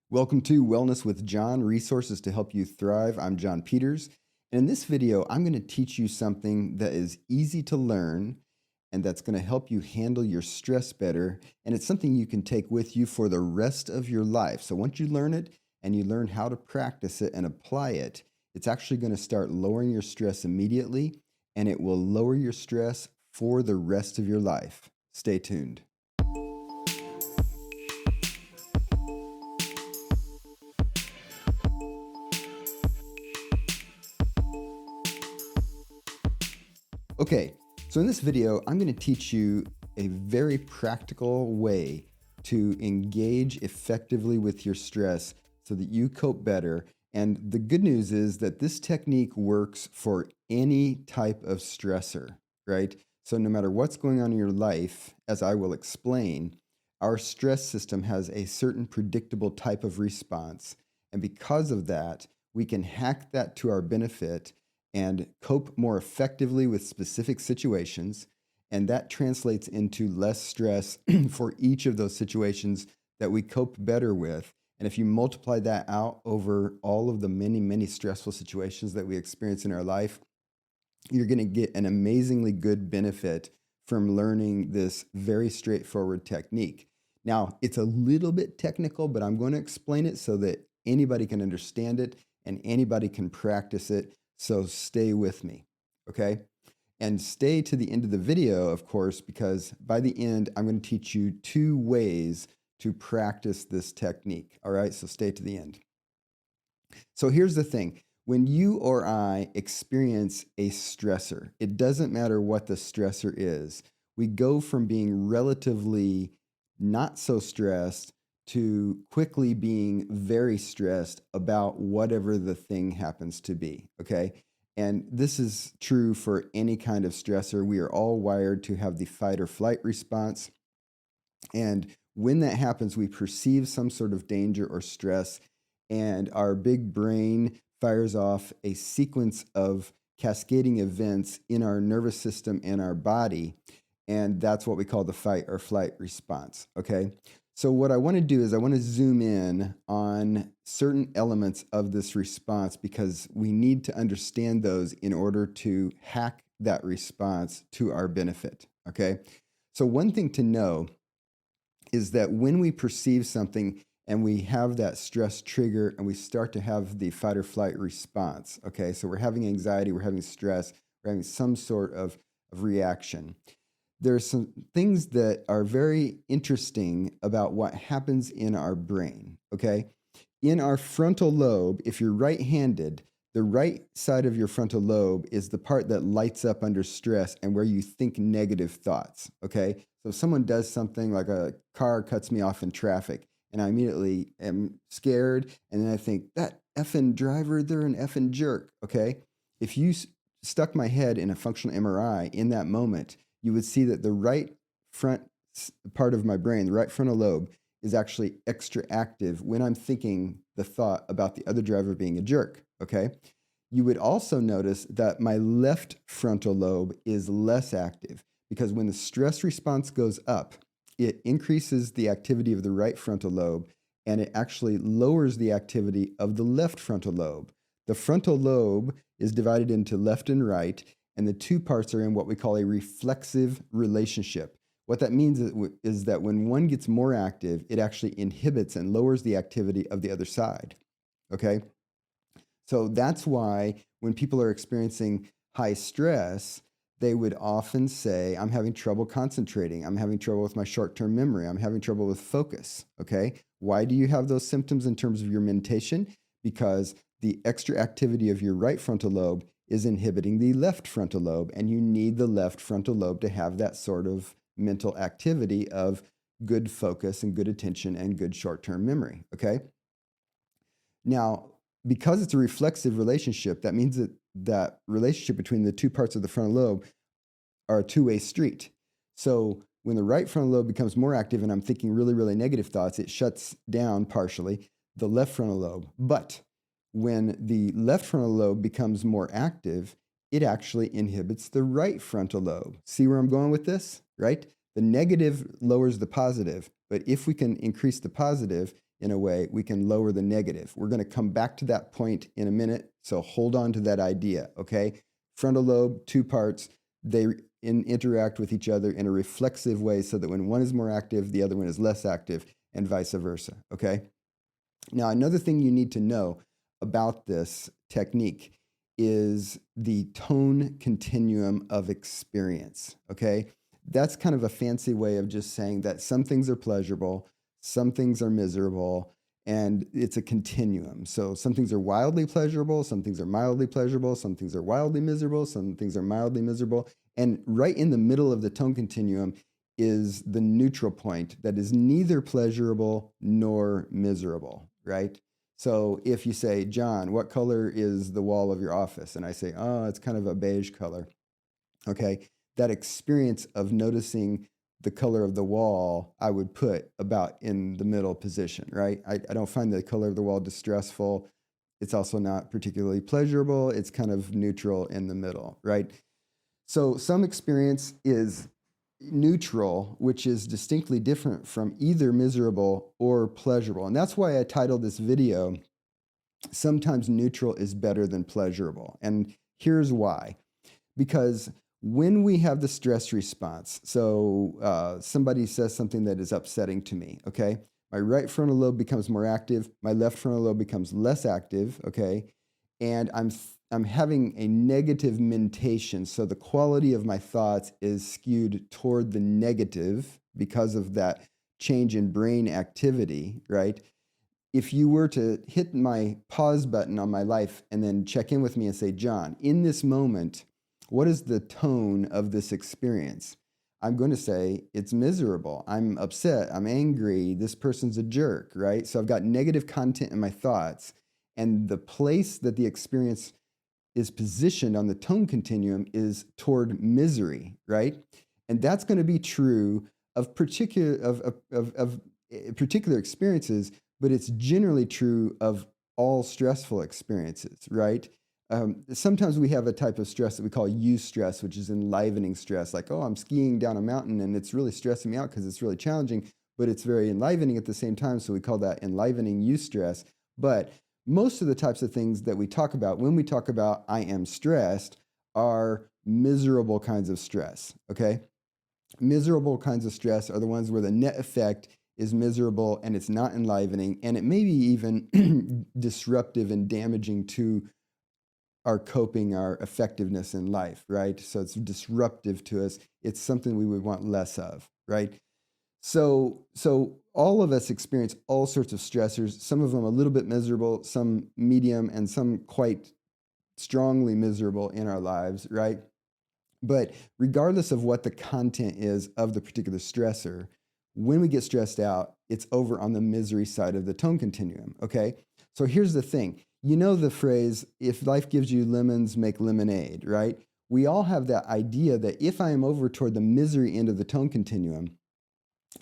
Welcome to Wellness with John, resources to help you thrive. I'm John Peters. And in this video, I'm going to teach you something that is easy to learn and that's going to help you handle your stress better. And it's something you can take with you for the rest of your life. So once you learn it and you learn how to practice it and apply it, it's actually going to start lowering your stress immediately, and it will lower your stress for the rest of your life. Stay tuned. Okay, so in this video, I'm going to teach you a very practical way to engage effectively with your stress so that you cope better. And the good news is that this technique works for any type of stressor, right? So no matter what's going on in your life, as I will explain, our stress system has a certain predictable type of response. And because of that, we can hack that to our benefit and cope more effectively with specific situations. And that translates into less stress for each of those situations that we cope better with. And if you multiply that out over all of the many, many stressful situations that we experience in our life, you're going to get an amazingly good benefit from learning this very straightforward technique. Now, it's a little bit technical, but I'm going to explain it so that anybody can understand it and anybody can practice it. So stay with me, okay? And stay to the end of the video, of course, because by the end, I'm going to teach you 2 ways to practice this technique, all right? So stay to the end. So here's the thing. When you or I experience a stressor, it doesn't matter what the stressor is, we go from being relatively not so stressed to quickly being very stressed about whatever the thing happens to be, okay? And this is true for any kind of stressor. We are all wired to have the fight or flight response. And when that happens, we perceive some sort of danger or stress, and our big brain fires off a sequence of cascading events in our nervous system and our body. And that's what we call the fight or flight response, okay? So what I want to do is I want to zoom in on certain elements of this response because we need to understand those in order to hack that response to our benefit, okay? So one thing to know is that when we perceive something and we have that stress trigger and we start to have the fight or flight response, okay? So we're having anxiety, we're having stress, we're having some sort of reaction. There's some things that are very interesting about what happens in our brain, okay? In our frontal lobe, if you're right-handed, the right side of your frontal lobe is the part that lights up under stress and where you think negative thoughts, okay? So if someone does something like a car cuts me off in traffic and I immediately am scared and then I think, that effing driver, they're an effing jerk, okay? If you stuck my head in a functional MRI in that moment, you would see that the right front part of my brain, the right frontal lobe, is actually extra active when I'm thinking the thought about the other driver being a jerk, okay? You would also notice that my left frontal lobe is less active because when the stress response goes up, it increases the activity of the right frontal lobe and it actually lowers the activity of the left frontal lobe. The frontal lobe is divided into left and right, and the 2 parts are in what we call a reflexive relationship. What that means is that when one gets more active, it actually inhibits and lowers the activity of the other side, okay? So that's why when people are experiencing high stress, they would often say, I'm having trouble concentrating. I'm having trouble with my short-term memory. I'm having trouble with focus, okay? Why do you have those symptoms in terms of your mentation? Because the extra activity of your right frontal lobe is inhibiting the left frontal lobe, and you need the left frontal lobe to have that sort of mental activity of good focus and good attention and good short-term memory, okay? Now, because it's a reflexive relationship, that means that that relationship between the 2 parts of the frontal lobe are a two-way street. So when the right frontal lobe becomes more active and I'm thinking really, really negative thoughts, it shuts down partially the left frontal lobe. But when the left frontal lobe becomes more active, it actually inhibits the right frontal lobe. See where I'm going with this, right? The negative lowers the positive, but if we can increase the positive, in a way, we can lower the negative. We're going to come back to that point in a minute, so hold on to that idea, okay? Frontal lobe, two parts, they interact with each other in a reflexive way so that when one is more active, the other one is less active, and vice versa, okay? Now, another thing you need to know about this technique is the tone continuum of experience, okay? That's kind of a fancy way of just saying that some things are pleasurable, some things are miserable, and it's a continuum. So some things are wildly pleasurable, some things are mildly pleasurable, some things are wildly miserable, some things are mildly miserable. And right in the middle of the tone continuum is the neutral point that is neither pleasurable nor miserable, right? So if you say, John, what color is the wall of your office? And I say, oh, it's kind of a beige color. Okay, that experience of noticing the color of the wall, I would put about in the middle position, right? I don't find the color of the wall distressful. It's also not particularly pleasurable. It's kind of neutral in the middle, right? So some experience is neutral, which is distinctly different from either miserable or pleasurable. And that's why I titled this video, Sometimes Neutral is Better Than Pleasurable. And here's why. Because when we have the stress response, so somebody says something that is upsetting to me, okay? My right frontal lobe becomes more active, my left frontal lobe becomes less active, okay? And I'm having a negative mentation, so the quality of my thoughts is skewed toward the negative because of that change in brain activity, right? If you were to hit my pause button on my life and then check in with me and say, John, in this moment, what is the tone of this experience? I'm going to say it's miserable. I'm upset. I'm angry. This person's a jerk, right? So I've got negative content in my thoughts. And the place that the experience is positioned on the tone continuum is toward misery, right? And that's going to be true of particular experiences, but it's generally true of all stressful experiences, right? Sometimes we have a type of stress that we call eustress, which is enlivening stress. Like, oh, I'm skiing down a mountain and it's really stressing me out because it's really challenging, but it's very enlivening at the same time. So we call that enlivening eustress. But most of the types of things that we talk about when we talk about I am stressed are miserable kinds of stress, okay? Miserable kinds of stress are the ones where the net effect is miserable and it's not enlivening, and it may be even disruptive and damaging to our coping, our effectiveness in life, right? So it's disruptive to us. It's something we would want less of, right? So all of us experience all sorts of stressors, some of them a little bit miserable, some medium, and some quite strongly miserable in our lives, right? But regardless of what the content is of the particular stressor, when we get stressed out, it's over on the misery side of the tone continuum, okay? So here's the thing. You know the phrase, if life gives you lemons, make lemonade, right? We all have that idea that if I am over toward the misery end of the tone continuum,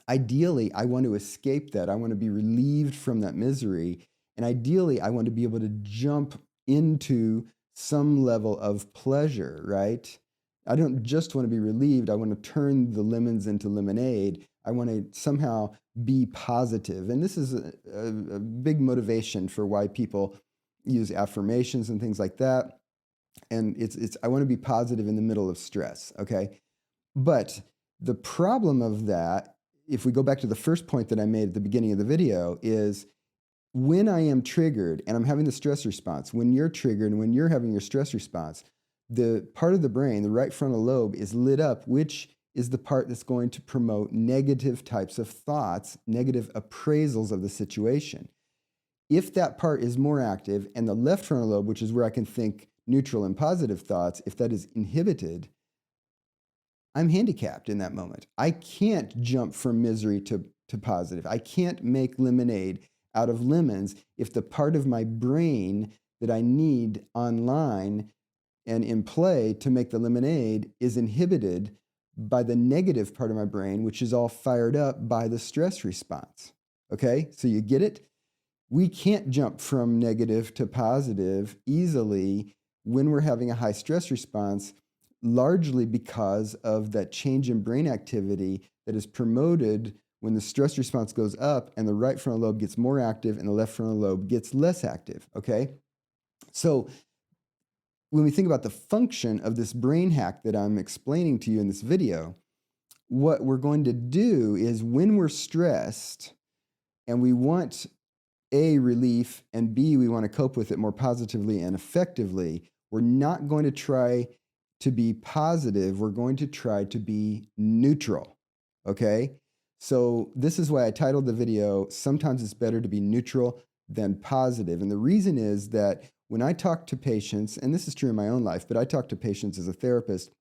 ideally, I want to escape that. I want to be relieved from that misery. And ideally, I want to be able to jump into some level of pleasure, right? I don't just want to be relieved. I want to turn the lemons into lemonade. I want to somehow be positive. And this is a big motivation for why people use affirmations and things like that. And I want to be positive in the middle of stress, okay? But the problem of that, if we go back to the first point that I made at the beginning of the video, is when I am triggered and I'm having the stress response, when you're triggered and when you're having your stress response, the part of the brain, the right frontal lobe, is lit up, which is the part that's going to promote negative types of thoughts, negative appraisals of the situation. If that part is more active and the left frontal lobe, which is where I can think neutral and positive thoughts, if that is inhibited, I'm handicapped in that moment. I can't jump from misery to positive. I can't make lemonade out of lemons if the part of my brain that I need online and in play to make the lemonade is inhibited by the negative part of my brain, which is all fired up by the stress response. Okay, so you get it? We can't jump from negative to positive easily when we're having a high stress response, largely because of that change in brain activity that is promoted when the stress response goes up and the right frontal lobe gets more active and the left frontal lobe gets less active, okay? So when we think about the function of this brain hack that I'm explaining to you in this video, what we're going to do is when we're stressed and we want A, relief, and B, we want to cope with it more positively and effectively, we're not going to try to be positive. We're going to try to be neutral, okay? So this is why I titled the video, Sometimes It's Better to Be Neutral Than Positive. And the reason is that when I talk to patients, and this is true in my own life, but I talk to patients as a therapist,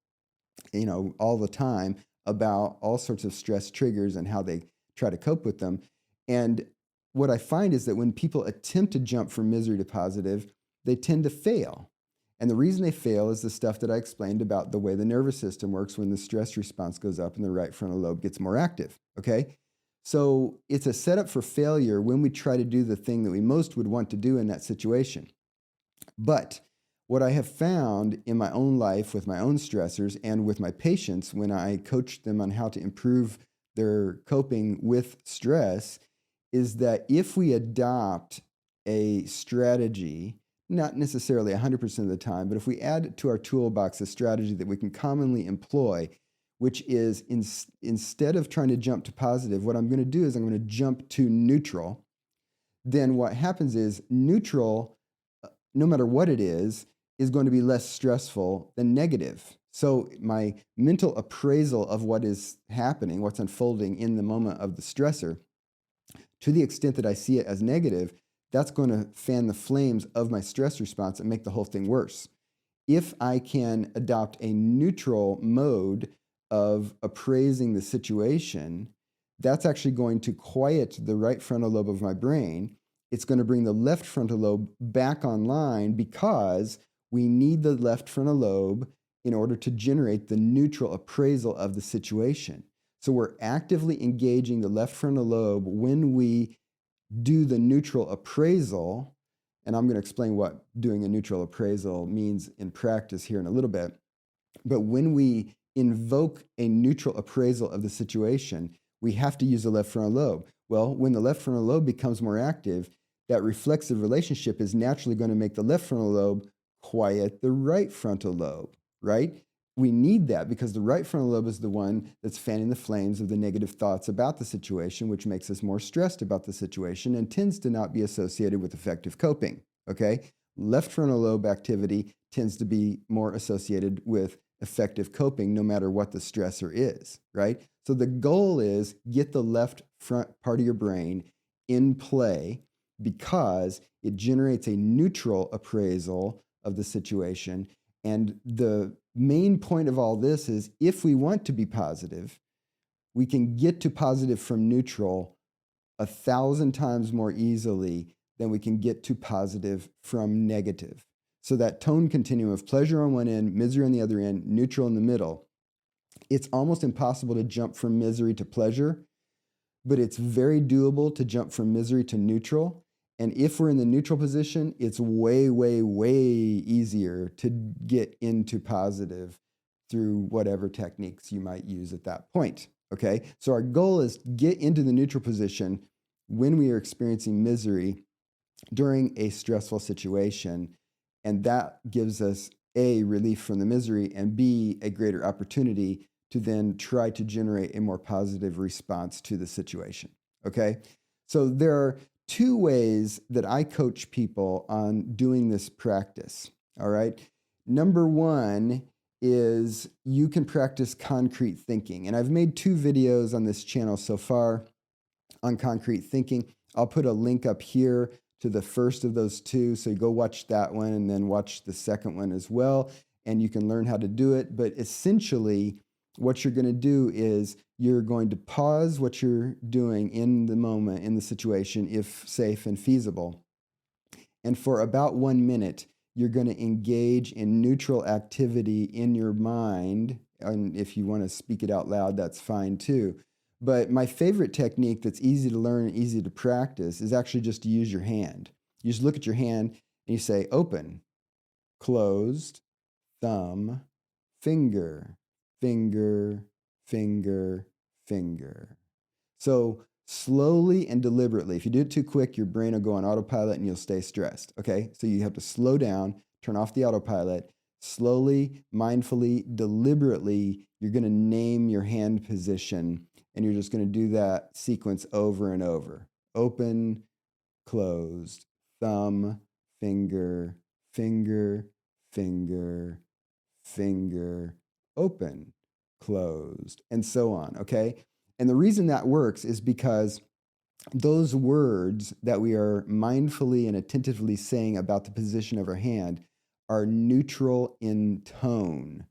all the time about all sorts of stress triggers and how they try to cope with them. And what I find is that when people attempt to jump from misery to positive, they tend to fail. And the reason they fail is the stuff that I explained about the way the nervous system works when the stress response goes up and the right frontal lobe gets more active, okay? So it's a setup for failure when we try to do the thing that we most would want to do in that situation. But what I have found in my own life with my own stressors and with my patients when I coach them on how to improve their coping with stress is that if we adopt a strategy, not necessarily 100% of the time, but if we add to our toolbox a strategy that we can commonly employ, which is instead of trying to jump to positive, what I'm going to do is I'm going to jump to neutral. Then what happens is neutral, no matter what it is going to be less stressful than negative. So my mental appraisal of what is happening, what's unfolding in the moment of the stressor, to the extent that I see it as negative, that's going to fan the flames of my stress response and make the whole thing worse. If I can adopt a neutral mode of appraising the situation, that's actually going to quiet the right frontal lobe of my brain. It's going to bring the left frontal lobe back online because we need the left frontal lobe in order to generate the neutral appraisal of the situation. So we're actively engaging the left frontal lobe when we do the neutral appraisal, and I'm going to explain what doing a neutral appraisal means in practice here in a little bit. But when we invoke a neutral appraisal of the situation, we have to use the left frontal lobe. Well, when the left frontal lobe becomes more active, that reflexive relationship is naturally going to make the left frontal lobe quiet the right frontal lobe, right? We need that because the right frontal lobe is the one that's fanning the flames of the negative thoughts about the situation, which makes us more stressed about the situation and tends to not be associated with effective coping, okay? Left frontal lobe activity tends to be more associated with effective coping no matter what the stressor is, right? So the goal is get the left front part of your brain in play because it generates a neutral appraisal of the situation. And the main point of all this is if we want to be positive, we can get to positive from neutral 1,000 times more easily than we can get to positive from negative. So that tone continuum of pleasure on one end, misery on the other end, neutral in the middle, it's almost impossible to jump from misery to pleasure, but it's very doable to jump from misery to neutral. And if we're in the neutral position, it's way, way, way easier to get into positive through whatever techniques you might use at that point. Okay, so our goal is get into the neutral position when we are experiencing misery during a stressful situation. And that gives us A, relief from the misery, and B, a greater opportunity to then try to generate a more positive response to the situation. Okay, so there are two ways that I coach people on doing this practice. All right, number one is you can practice concrete thinking. And I've made 2 videos on this channel so far on concrete thinking. I'll put a link up here to the first of those 2. So you go watch that one and then watch the second one as well. And you can learn how to do it. But essentially, what you're going to do is you're going to pause what you're doing in the moment, in the situation, if safe and feasible. And for about 1 minute, you're going to engage in neutral activity in your mind. And if you want to speak it out loud, that's fine too. But my favorite technique that's easy to learn and easy to practice is actually just to use your hand. You just look at your hand and you say open, closed, thumb, finger, finger, finger, finger. So slowly and deliberately. If you do it too quick, your brain will go on autopilot and you'll stay stressed. Okay. So you have to slow down, turn off the autopilot. Slowly, mindfully, deliberately, you're going to name your hand position and you're just going to do that sequence over and over. Open, closed, thumb, finger, finger, finger, finger, open, closed, and so on. Okay. And the reason that works is because those words that we are mindfully and attentively saying about the position of our hand are neutral in tone.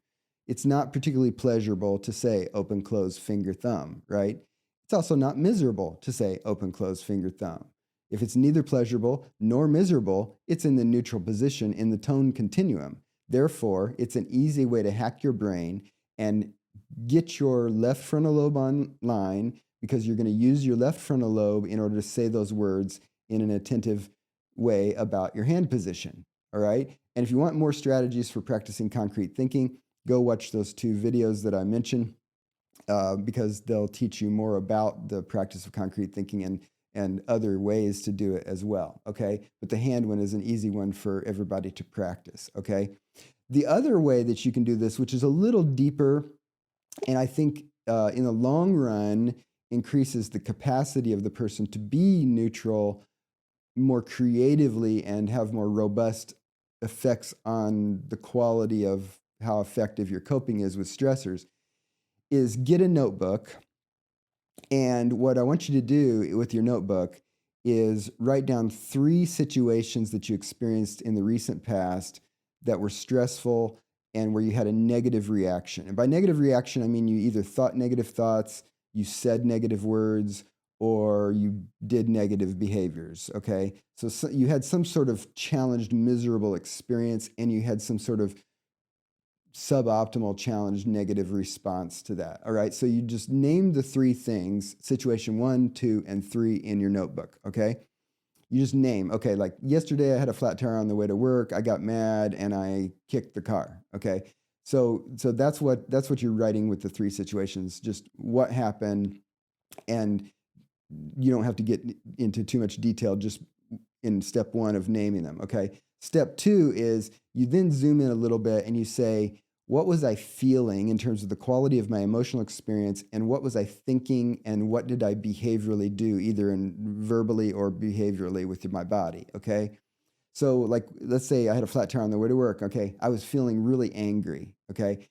It's not particularly pleasurable to say open, close, finger, thumb, right? It's also not miserable to say open, close, finger, thumb. If it's neither pleasurable nor miserable, it's in the neutral position in the tone continuum. Therefore, it's an easy way to hack your brain and get your left frontal lobe online, because you're going to use your left frontal lobe in order to say those words in an attentive way about your hand position. All right. And if you want more strategies for practicing concrete thinking, go watch those 2 videos that I mentioned, because they'll teach you more about the practice of concrete thinking and other ways to do it as well. Okay. But the hand one is an easy one for everybody to practice. Okay. The other way that you can do this, which is a little deeper, and I think in the long run increases the capacity of the person to be neutral more creatively and have more robust effects on the quality of how effective your coping is with stressors, is get a notebook. And what I want you to do with your notebook is write down 3 situations that you experienced in the recent past that were stressful and where you had a negative reaction. And by negative reaction, I mean you either thought negative thoughts, you said negative words, or you did negative behaviors. Okay. So you had some sort of challenged, miserable experience, and you had some sort of suboptimal, challenged, negative response to that. All right. So you just name the 3 things, situation 1, 2, and 3 in your notebook. Okay. You just name, okay, like yesterday I had a flat tire on the way to work. I got mad and I kicked the car. Okay. So that's what you're writing with the 3 situations, just what happened. And you don't have to get into too much detail just in step 1 of naming them. Okay. Step 2 is you then zoom in a little bit and you say, what was I feeling in terms of the quality of my emotional experience, and what was I thinking, and what did I behaviorally do, either in verbally or behaviorally with my body? Okay. So like, let's say I had a flat tire on the way to work. Okay. I was feeling really angry. Okay.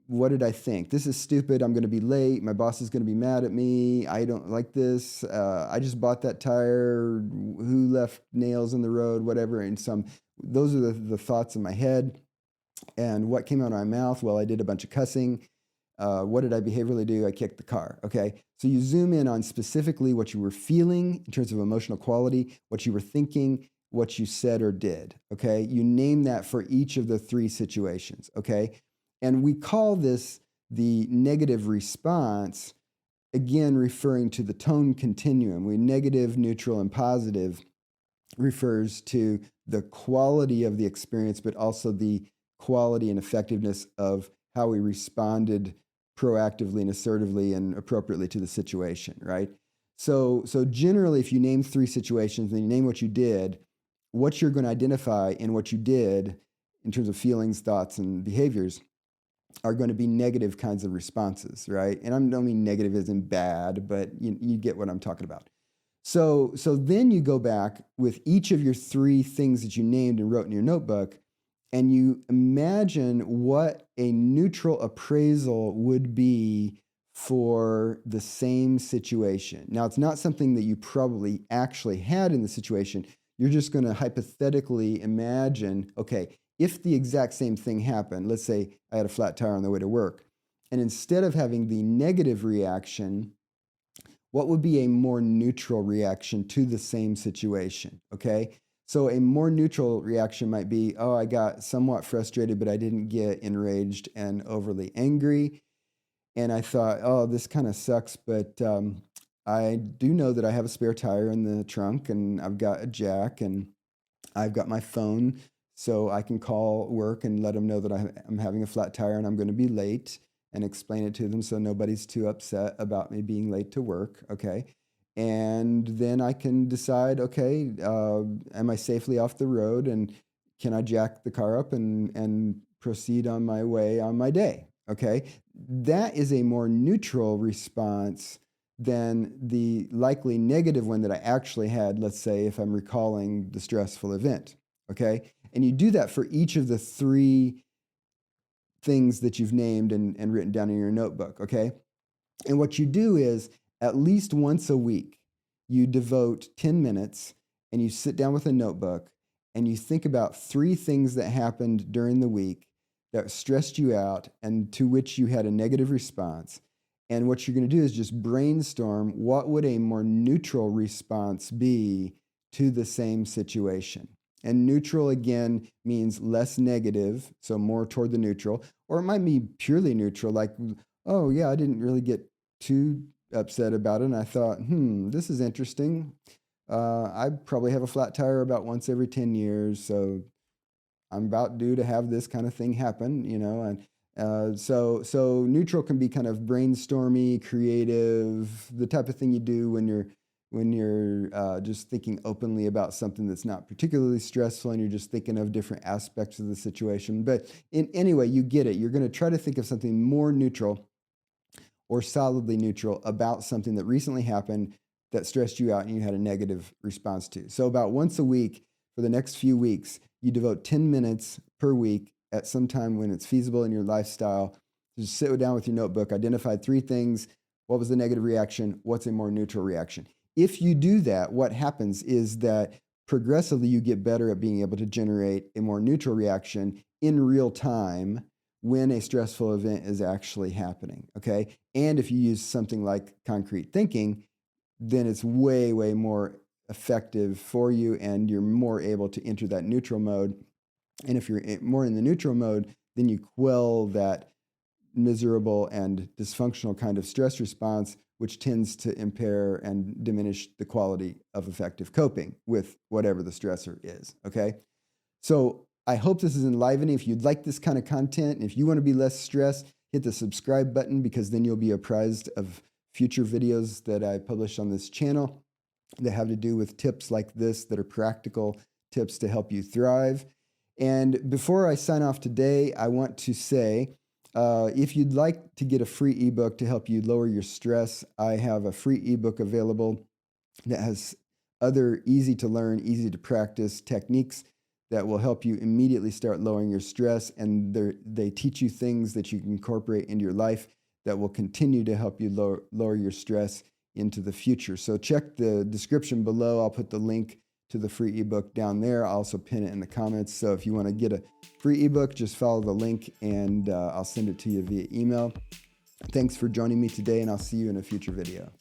What did I think? This is stupid. I'm going to be late. My boss is going to be mad at me. I don't like this. I just bought that tire. Who left nails in the road? Whatever. And those are the thoughts in my head. And what came out of my mouth? Well, I did a bunch of cussing. What did I behaviorally do? I kicked the car. Okay. So you zoom in on specifically what you were feeling in terms of emotional quality, what you were thinking, what you said or did. Okay. You name that for each of the 3 situations. Okay. And we call this the negative response, again, referring to the tone continuum. Negative, neutral, and positive refers to the quality of the experience, but also the quality and effectiveness of how we responded proactively and assertively and appropriately to the situation, right? So generally, if you name 3 situations and you name what you did, what you're going to identify in what you did in terms of feelings, thoughts, and behaviors are going to be negative kinds of responses, right? And I don't mean negative as in bad, but you get what I'm talking about. So then you go back with each of your 3 things that you named and wrote in your notebook, and you imagine what a neutral appraisal would be for the same situation. Now, it's not something that you probably actually had in the situation. You're just going to hypothetically imagine, okay, if the exact same thing happened, let's say I had a flat tire on the way to work, and instead of having the negative reaction, what would be a more neutral reaction to the same situation? Okay. So a more neutral reaction might be, oh, I got somewhat frustrated, but I didn't get enraged and overly angry. And I thought, oh, this kind of sucks, but I do know that I have a spare tire in the trunk, and I've got a jack, and I've got my phone, so I can call work and let them know that I'm having a flat tire and I'm going to be late. and explain it to them so nobody's too upset about me being late to work. Okay. And then I can decide, okay, am I safely off the road, and can I jack the car up and proceed on my way on my day? Okay. That is a more neutral response than the likely negative one that I actually had, let's say, if I'm recalling the stressful event. Okay. And you do that for each of the three things that you've named and written down in your notebook. Okay. And what you do is at least once a week, you devote 10 minutes and you sit down with a notebook and you think about three things that happened during the week that stressed you out and to which you had a negative response. And what you're going to do is just brainstorm what would a more neutral response be to the same situation. And neutral, again, means less negative, so more toward the neutral. Or it might be purely neutral, like, oh, yeah, I didn't really get too upset about it. And I thought, this is interesting. I probably have a flat tire about once every 10 years. So I'm about due to have this kind of thing happen, and so neutral can be kind of brainstormy, creative, the type of thing you do when you're just thinking openly about something that's not particularly stressful and you're just thinking of different aspects of the situation. But anyway, you get it. You're going to try to think of something more neutral or solidly neutral about something that recently happened that stressed you out and you had a negative response to. So about once a week for the next few weeks, you devote 10 minutes per week at some time when it's feasible in your lifestyle. Just sit down with your notebook, identify three things. What was the negative reaction? What's a more neutral reaction? If you do that, what happens is that progressively you get better at being able to generate a more neutral reaction in real time when a stressful event is actually happening, okay? And if you use something like concrete thinking, then it's way, way more effective for you and you're more able to enter that neutral mode. And if you're more in the neutral mode, then you quell that miserable and dysfunctional kind of stress response, which tends to impair and diminish the quality of effective coping with whatever the stressor is, okay? So I hope this is enlivening. If you'd like this kind of content, and if you want to be less stressed, hit the subscribe button because then you'll be apprised of future videos that I publish on this channel that have to do with tips like this that are practical tips to help you thrive. And before I sign off today, I want to say, if you'd like to get a free ebook to help you lower your stress, I have a free ebook available that has other easy to learn, easy to practice techniques that will help you immediately start lowering your stress. And they teach you things that you can incorporate into your life that will continue to help you lower your stress into the future. So check the description below. I'll put the link to the free ebook down there. I'll also pin it in the comments. So if you want to get a free ebook, just follow the link and I'll send it to you via email. Thanks for joining me today, and I'll see you in a future video.